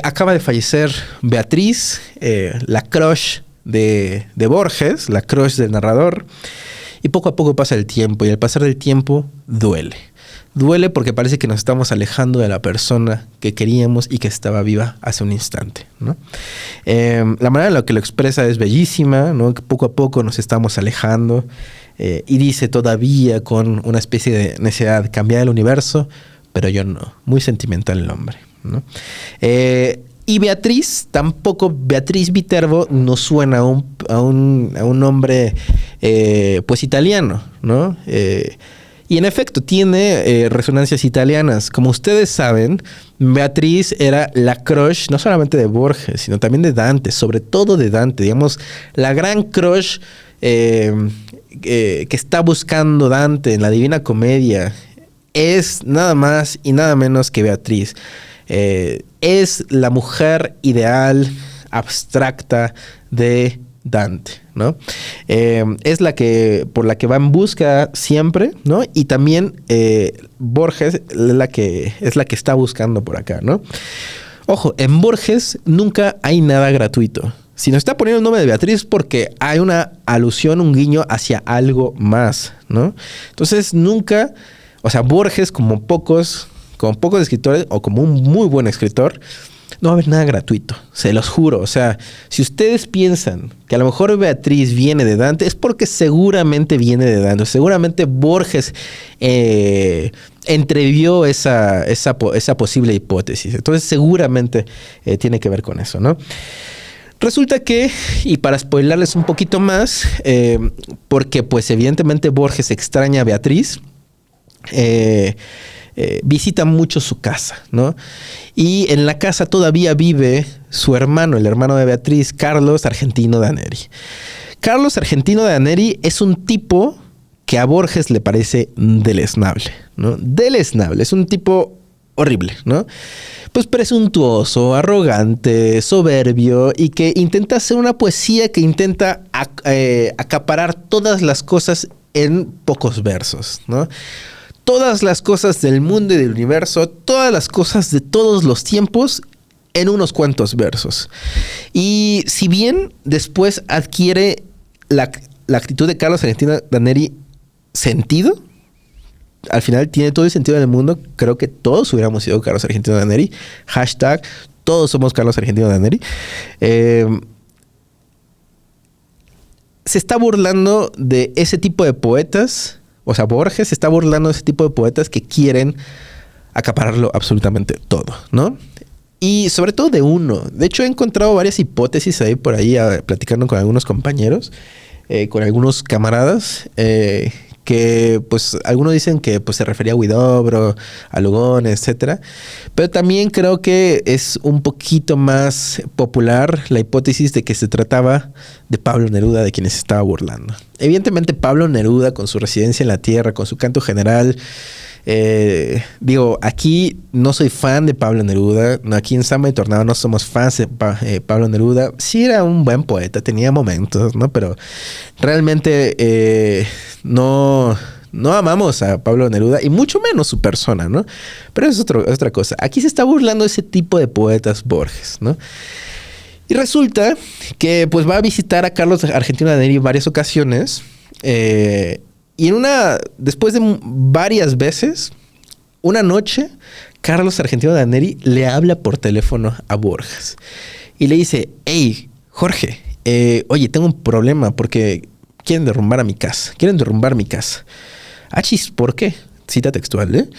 acaba de fallecer Beatriz, la crush de Borges, la crush del narrador, y poco a poco pasa el tiempo, y al pasar del tiempo duele. Duele porque parece que nos estamos alejando de la persona que queríamos y que estaba viva hace un instante, ¿no? La manera en la que lo expresa es bellísima, ¿no? Que poco a poco nos estamos alejando, y dice todavía con una especie de necedad: cambiar el universo, pero yo no. Muy sentimental el hombre, ¿no? Y Beatriz, tampoco Beatriz Viterbo nos suena a un nombre pues italiano, ¿no? Y en efecto tiene resonancias italianas. Como ustedes saben, Beatriz era la crush no solamente de Borges, sino también de Dante, sobre todo de Dante, digamos, la gran crush que está buscando Dante en la Divina Comedia es nada más y nada menos que Beatriz. Es la mujer ideal, abstracta de Dante, ¿no? Es por la que va en busca siempre, ¿no? Y también Borges es la que está buscando por acá, ¿no? Ojo, en Borges nunca hay nada gratuito. Si nos está poniendo el nombre de Beatriz porque hay una alusión, un guiño hacia algo más, ¿no? Entonces nunca, o sea, Borges como pocos escritores o como un muy buen escritor, no va a haber nada gratuito, se los juro. O sea, si ustedes piensan que a lo mejor Beatriz viene de Dante, es porque seguramente viene de Dante. Seguramente Borges entrevió esa posible hipótesis. Entonces seguramente tiene que ver con eso, ¿no? Resulta que, y para spoilarles un poquito más, porque pues evidentemente Borges extraña a Beatriz, visita mucho su casa, ¿no? Y en la casa todavía vive su hermano, el hermano de Beatriz, Carlos Argentino de Aneri. Carlos Argentino de Aneri es un tipo que a Borges le parece deleznable, ¿no? Deleznable, es un tipo horrible, ¿no? Pues presuntuoso, arrogante, soberbio y que intenta hacer una poesía que intenta acaparar todas las cosas en pocos versos, ¿no? Todas las cosas del mundo y del universo, todas las cosas de todos los tiempos en unos cuantos versos. Y si bien después adquiere la actitud de Carlos Argentino de Aneri sentido, al final tiene todo el sentido del mundo. Creo que todos hubiéramos sido Carlos Argentino de Aneri. Hashtag, todos somos Carlos Argentino de Aneri. Se está burlando de ese tipo de poetas. O sea, Borges se está burlando de ese tipo de poetas que quieren acapararlo absolutamente todo, ¿no? Y sobre todo de uno. De hecho, he encontrado varias hipótesis ahí por ahí, platicando con algunos compañeros, con algunos camaradas, que pues algunos dicen que pues se refería a Huidobro, a Lugones, etcétera. Pero también creo que es un poquito más popular la hipótesis de que se trataba de Pablo Neruda, de quien se estaba burlando. Evidentemente Pablo Neruda, con su residencia en la tierra, con su canto general, digo, aquí no soy fan de Pablo Neruda, aquí en Samba y Tornado no somos fans de Pablo Neruda. Sí era un buen poeta, tenía momentos, ¿no? Pero realmente no amamos a Pablo Neruda y mucho menos su persona, ¿no? Pero es otra cosa. Aquí se está burlando ese tipo de poetas Borges, ¿no? Y resulta que pues va a visitar a Carlos Argentino de Aneri en varias ocasiones, y después de varias veces, una noche, Carlos Argentino de Aneri le habla por teléfono a Borges y le dice: hey, Jorge, oye, tengo un problema porque quieren derrumbar mi casa. Achis, ¿por qué? Cita textual,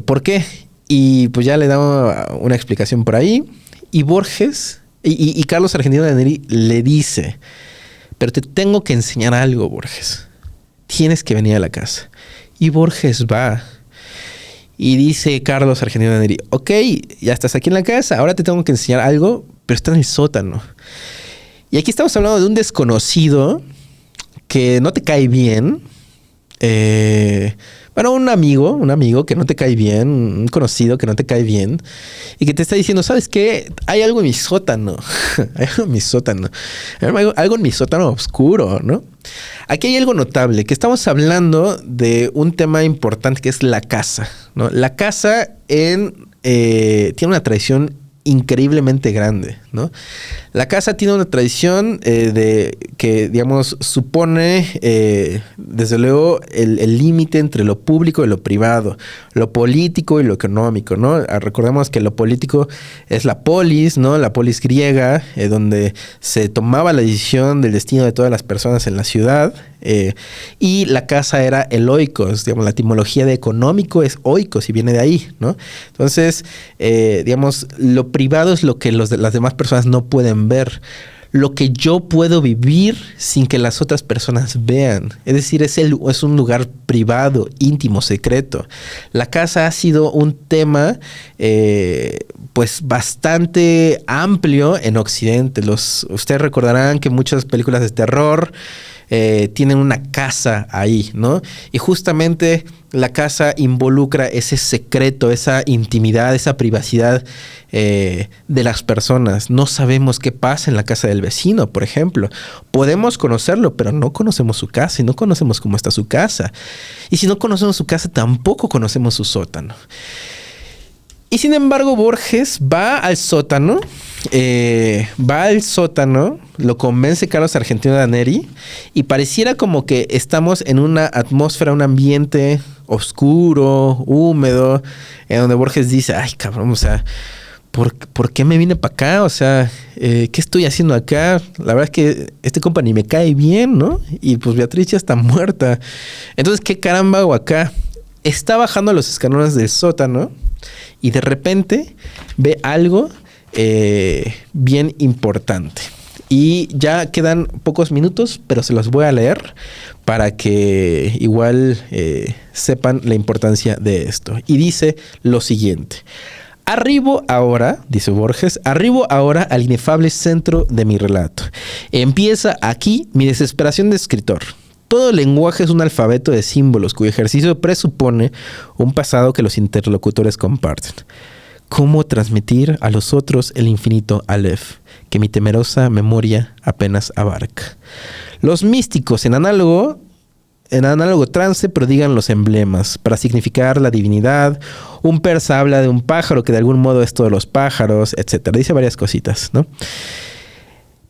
¿por qué? Y pues ya le da una explicación por ahí. Y Borges, y Carlos Argentino de Aneri le dice: pero te tengo que enseñar algo, Borges. Tienes que venir a la casa. Y Borges va. Y dice Carlos Argentino de Aneri: ok, ya estás aquí en la casa, ahora te tengo que enseñar algo, pero está en el sótano. Y aquí estamos hablando de un desconocido que no te cae bien. Bueno, un amigo que no te cae bien, un conocido que no te cae bien y que te está diciendo: ¿sabes qué? Hay algo en mi sótano. Hay algo en mi sótano. Algo en mi sótano oscuro, ¿no? Aquí hay algo notable, que estamos hablando de un tema importante que es la casa, ¿no? La casa tiene una tradición increíblemente grande, ¿no? La casa tiene una tradición que, digamos, supone desde luego el límite entre lo público y lo privado, lo político y lo económico, ¿no? Recordemos que lo político es la polis, ¿no? La polis griega, donde se tomaba la decisión del destino de todas las personas en la ciudad, y la casa era el oikos, digamos, la etimología de económico es oikos y viene de ahí, ¿no? Entonces, digamos, lo privado es lo que las demás personas no pueden ver, lo que yo puedo vivir sin que las otras personas vean. Es decir, es un lugar privado, íntimo, secreto. La casa ha sido un tema pues bastante amplio en Occidente. Ustedes recordarán que muchas películas de terror tienen una casa ahí, ¿no? Y justamente la casa involucra ese secreto, esa intimidad, esa privacidad de las personas. No sabemos qué pasa en la casa del vecino, por ejemplo. Podemos conocerlo, pero no conocemos su casa y no conocemos cómo está su casa. Y si no conocemos su casa, tampoco conocemos su sótano. Y sin embargo, Borges va al sótano, lo convence Carlos Argentino Daneri y pareciera como que estamos en una atmósfera, un ambiente oscuro, húmedo, en donde Borges dice, ay cabrón, o sea, ¿por qué me vine para acá? O sea, ¿qué estoy haciendo acá? La verdad es que este compa ni me cae bien, ¿no? Y pues Beatriz ya está muerta. Entonces, ¿qué caramba hago acá? Está bajando los escalones del sótano y de repente ve algo bien importante. Y ya quedan pocos minutos, pero se los voy a leer para que igual sepan la importancia de esto. Y dice lo siguiente. Arribo ahora, dice Borges, arribo ahora al inefable centro de mi relato. Empieza aquí mi desesperación de escritor. Todo lenguaje es un alfabeto de símbolos cuyo ejercicio presupone un pasado que los interlocutores comparten. ¿Cómo transmitir a los otros el infinito Aleph, que mi temerosa memoria apenas abarca? Los místicos en análogo trance prodigan los emblemas para significar la divinidad. Un persa habla de un pájaro que de algún modo es todos los pájaros, etc. Dice varias cositas, ¿no?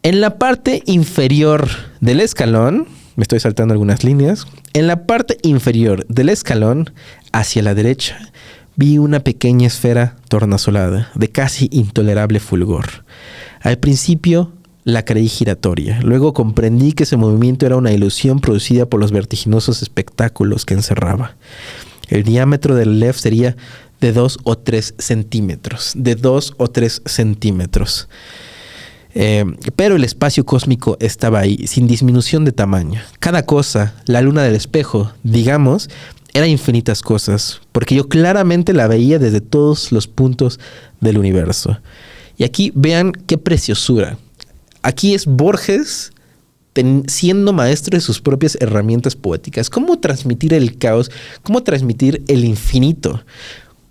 En la parte inferior del escalón, me estoy saltando algunas líneas, en la parte inferior del escalón, hacia la derecha, vi una pequeña esfera tornasolada, de casi intolerable fulgor. Al principio la creí giratoria, luego comprendí que ese movimiento era una ilusión producida por los vertiginosos espectáculos que encerraba. El diámetro del Aleph sería de 2 o 3 centímetros, pero el espacio cósmico estaba ahí, sin disminución de tamaño. Cada cosa, la luna del espejo, digamos, eran infinitas cosas, porque yo claramente la veía desde todos los puntos del universo. Y aquí vean qué preciosura. Aquí es Borges siendo maestro de sus propias herramientas poéticas. ¿Cómo transmitir el caos? ¿Cómo transmitir el infinito?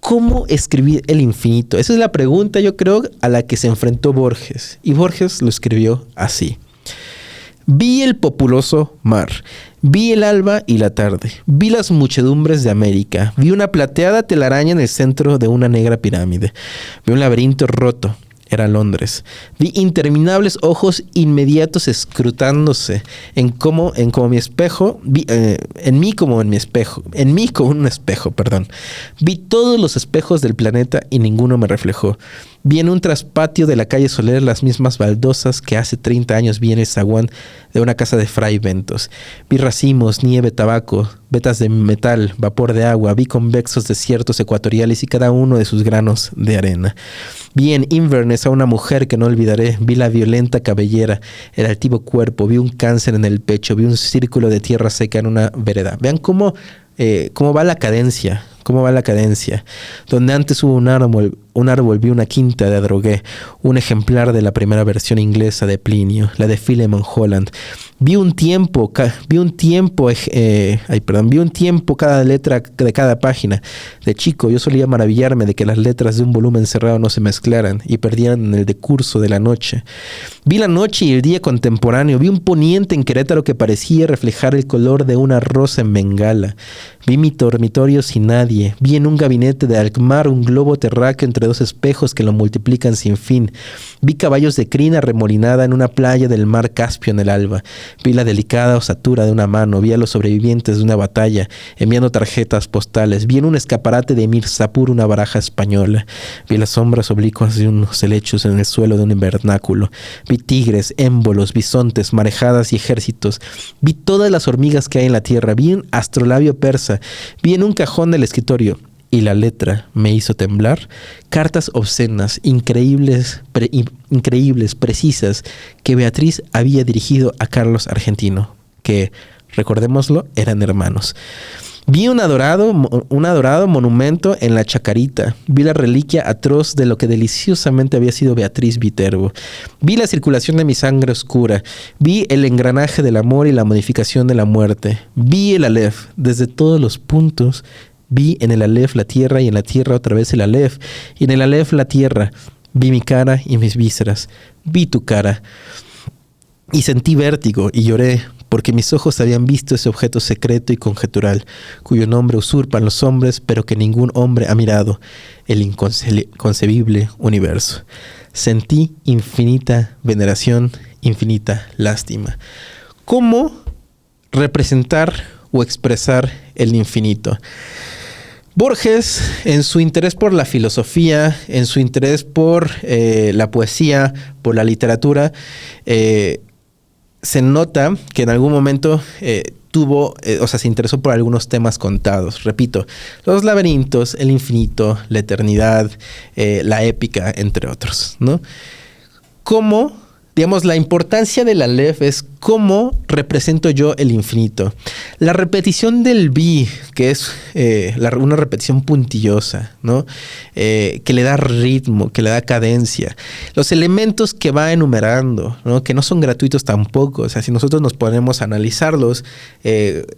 ¿Cómo escribir el infinito? Esa es la pregunta, yo creo, a la que se enfrentó Borges. Y Borges lo escribió así. Vi el populoso mar, vi el alba y la tarde, vi las muchedumbres de América, vi una plateada telaraña en el centro de una negra pirámide, vi un laberinto roto. Era Londres. Vi interminables ojos inmediatos escrutándose en mi espejo, en mí como un espejo, perdón. Vi todos los espejos del planeta y ninguno me reflejó. Vi en un traspatio de la calle Soler las mismas baldosas que hace 30 años vi en el zaguán de una casa de Fray Bentos. Vi racimos, nieve, tabaco, vetas de metal, vapor de agua. Vi convexos desiertos ecuatoriales y cada uno de sus granos de arena. Vi en Inverness a una mujer que no olvidaré. Vi la violenta cabellera, el altivo cuerpo. Vi un cáncer en el pecho. Vi un círculo de tierra seca en una vereda. Vean cómo va la cadencia. Donde antes hubo un árbol, vi una quinta de Adrogué, un ejemplar de la primera versión inglesa de Plinio, la de Philemon Holland. Vi un tiempo cada letra de cada página. De chico yo solía maravillarme de que las letras de un volumen cerrado no se mezclaran y perdieran en el decurso de la noche. Vi la noche y el día contemporáneo. Vi un poniente en Querétaro que parecía reflejar el color de una rosa en Bengala. Vi mi dormitorio sin nadie. Vi en un gabinete de Alkmaar un globo terráqueo entre dos espejos que lo multiplican sin fin. Vi caballos de crina remolinada en una playa del mar Caspio en el alba. Vi la delicada osatura de una mano. Vi a los sobrevivientes de una batalla enviando tarjetas postales. Vi en un escaparate de Mirzapur una baraja española. Vi las sombras oblicuas de unos helechos en el suelo de un invernáculo. Vi tigres, émbolos, bisontes, marejadas y ejércitos. Vi todas las hormigas que hay en la tierra. Vi un astrolabio persa. Vi en un cajón del escritorio. Y la letra me hizo temblar. Cartas obscenas, increíbles, precisas, que Beatriz había dirigido a Carlos Argentino, que, recordémoslo, eran hermanos. Vi un adorado monumento en la Chacarita. Vi la reliquia atroz de lo que deliciosamente había sido Beatriz Viterbo. Vi la circulación de mi sangre oscura. Vi el engranaje del amor y la modificación de la muerte. Vi el Aleph desde todos los puntos. Vi en el Aleph la tierra y en la tierra otra vez el Aleph. Y en el Aleph la tierra. Vi mi cara y mis vísceras. Vi tu cara. Y sentí vértigo y lloré, porque mis ojos habían visto ese objeto secreto y conjetural, cuyo nombre usurpan los hombres, pero que ningún hombre ha mirado, el inconcebible universo. Sentí infinita veneración, infinita lástima. ¿Cómo representar o expresar el infinito? Borges, en su interés por la filosofía, en su interés por la poesía, por la literatura, se nota que en algún momento se interesó por algunos temas contados. Repito, los laberintos, el infinito, la eternidad, la épica, entre otros, ¿no? ¿Cómo, digamos, la importancia del Aleph es cómo represento yo el infinito? La repetición del vi, que es una repetición puntillosa, ¿no? Que le da ritmo, que le da cadencia. Los elementos que va enumerando, ¿no? Que no son gratuitos tampoco. O sea, si nosotros nos ponemos a analizarlos,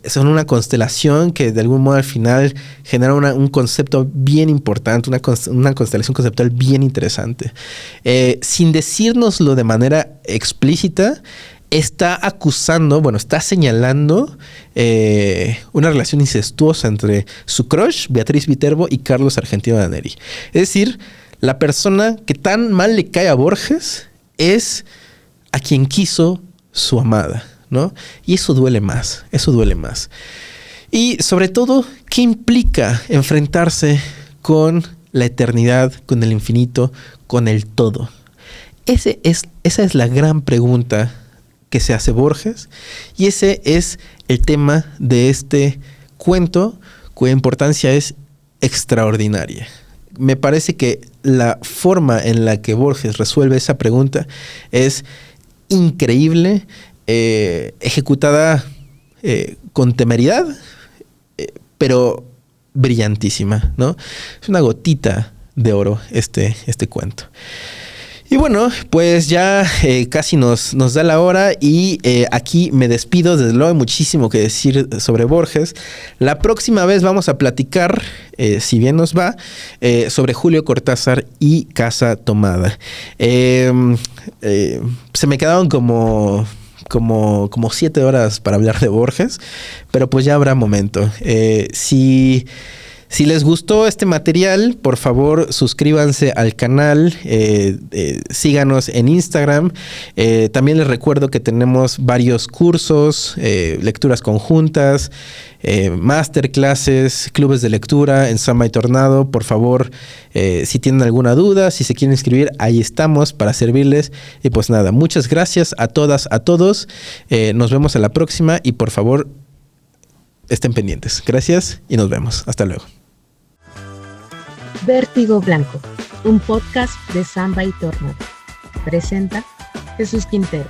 son una constelación que de algún modo al final genera un concepto bien importante, una constelación conceptual bien interesante. Sin decírnoslo de manera explícita, está señalando una relación incestuosa entre su crush, Beatriz Viterbo, y Carlos Argentino Daneri. Es decir, la persona que tan mal le cae a Borges es a quien quiso su amada, ¿no? Y eso duele más. Y sobre todo, ¿qué implica enfrentarse con la eternidad, con el infinito, con el todo? Esa es la gran pregunta que se hace Borges, y ese es el tema de este cuento, cuya importancia es extraordinaria. Me parece que la forma en la que Borges resuelve esa pregunta es increíble, ejecutada con temeridad, pero brillantísima, ¿no? Es una gotita de oro este cuento. Y bueno, pues ya casi nos da la hora y aquí me despido. Desde luego hay muchísimo que decir sobre Borges. La próxima vez vamos a platicar, si bien nos va, sobre Julio Cortázar y Casa Tomada. Se me quedaron como 7 horas para hablar de Borges, pero pues ya habrá momento. Si les gustó este material, por favor suscríbanse al canal, síganos en Instagram. También les recuerdo que tenemos varios cursos, lecturas conjuntas, masterclasses, clubes de lectura en Samba y Tornado. Por favor, si tienen alguna duda, si se quieren inscribir, ahí estamos para servirles. Y pues nada, muchas gracias a todas, a todos. Nos vemos a la próxima y por favor, estén pendientes. Gracias y nos vemos. Hasta luego. Vértigo Blanco, un podcast de Samba y Tornado. Presenta Jesús Quintero.